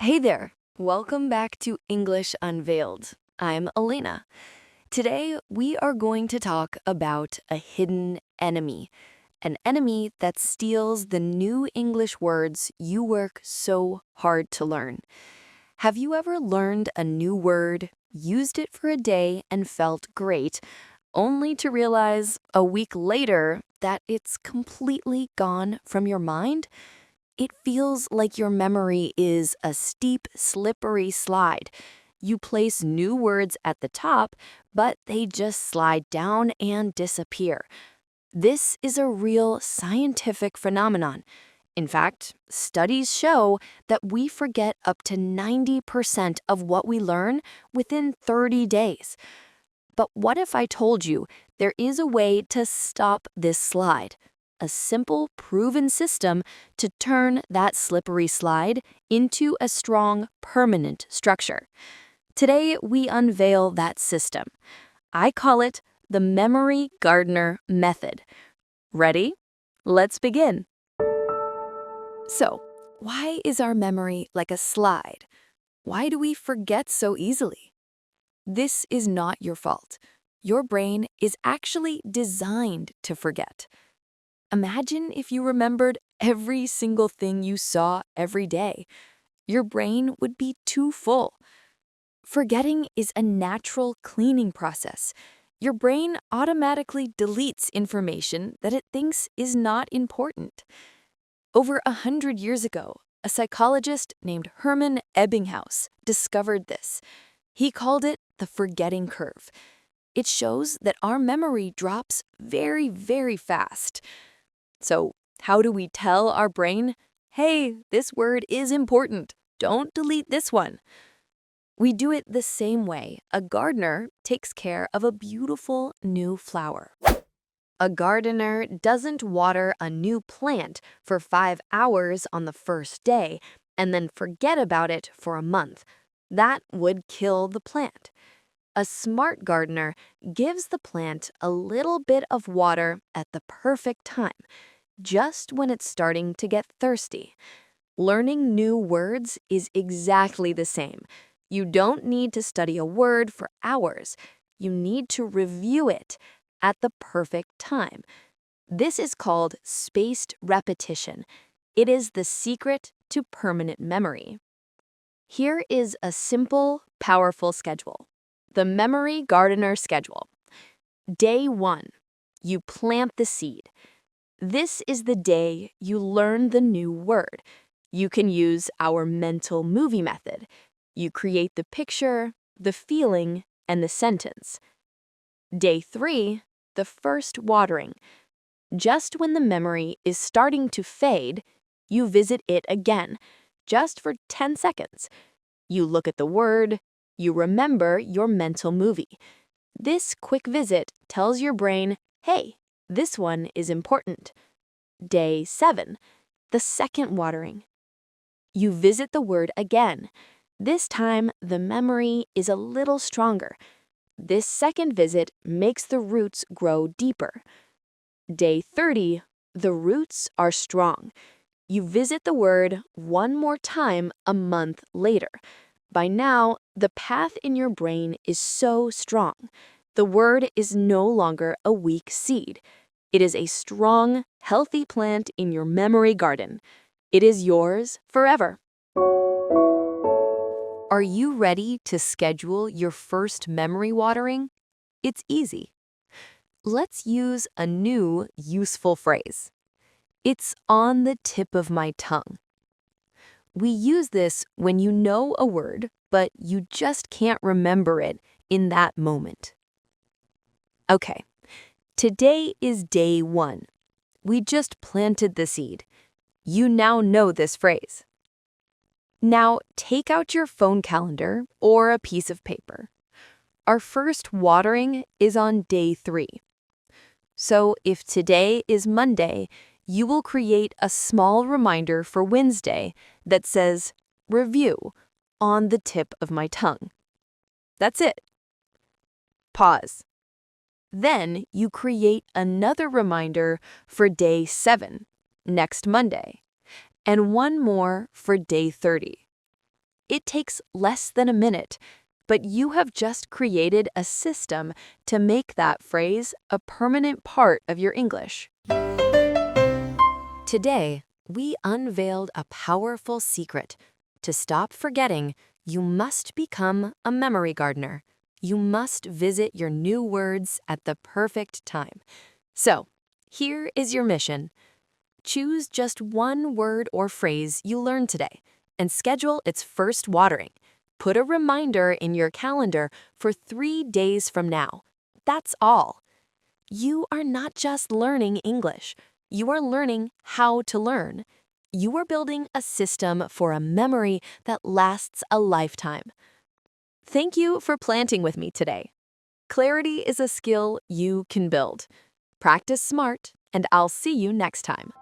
Hey there! Welcome back to English Unveiled. I'm Elena. Today, we are going to talk about a hidden enemy, an enemy that steals the new English words you work so hard to learn. Have you ever learned a new word, used it for a day, and felt great, only to realize a week later that it's completely gone from your mind? It feels like your memory is a steep, slippery slide. You place new words at the top, but they just slide down and disappear. This is a real scientific phenomenon. In fact, studies show that we forget up to 90% of what we learn within 30 days. But what if I told you there is a way to stop this slide? A simple, proven system to turn that slippery slide into a strong, permanent structure. Today, we unveil that system. I call it the Memory Gardener Method. Ready? Let's begin. So, why is our memory like a slide? Why do we forget so easily? This is not your fault. Your brain is actually designed to forget. Imagine if you remembered every single thing you saw every day. Your brain would be too full. Forgetting is a natural cleaning process. Your brain automatically deletes information that it thinks is not important. Over 100 years ago, a psychologist named Hermann Ebbinghaus discovered this. He called it the forgetting curve. It shows that our memory drops very, very fast. So, how do we tell our brain, hey, this word is important, don't delete this one? We do it the same way a gardener takes care of a beautiful new flower. A gardener doesn't water a new plant for 5 hours on the first day and then forget about it for a month. That would kill the plant. A smart gardener gives the plant a little bit of water at the perfect time, just when it's starting to get thirsty. Learning new words is exactly the same. You don't need to study a word for hours. You need to review it at the perfect time. This is called spaced repetition. It is the secret to permanent memory. Here is a simple, powerful schedule. The Memory Gardener Schedule. Day 1. You plant the seed. This is the day you learn the new word. You can use our mental movie method. You create the picture, the feeling, and the sentence. Day 3, the first watering. Just when the memory is starting to fade, you visit it again, just for 10 seconds. You look at the word, you remember your mental movie. This quick visit tells your brain, hey, this one is important. Day 7, the second watering. You visit the word again. This time, the memory is a little stronger. This second visit makes the roots grow deeper. Day 30, the roots are strong. You visit the word one more time a month later. By now, the path in your brain is so strong. The word is no longer a weak seed. It is a strong, healthy plant in your memory garden. It is yours forever. Are you ready to schedule your first memory watering? It's easy. Let's use a new, useful phrase. It's on the tip of my tongue. We use this when you know a word, but you just can't remember it in that moment. Okay, today is day 1. We just planted the seed. You now know this phrase. Now, take out your phone calendar or a piece of paper. Our first watering is on day 3. So if today is Monday, you will create a small reminder for Wednesday that says, review, on the tip of my tongue. That's it. Pause. Then you create another reminder for day 7, next Monday, and one more for day 30. It takes less than a minute, but you have just created a system to make that phrase a permanent part of your English. Today, we unveiled a powerful secret. To stop forgetting, you must become a memory gardener. You must visit your new words at the perfect time. So, here is your mission. Choose just one word or phrase you learned today and schedule its first watering. Put a reminder in your calendar for 3 days from now. That's all. You are not just learning English. You are learning how to learn. You are building a system for a memory that lasts a lifetime. Thank you for planting with me today. Clarity is a skill you can build. Practice smart, and I'll see you next time.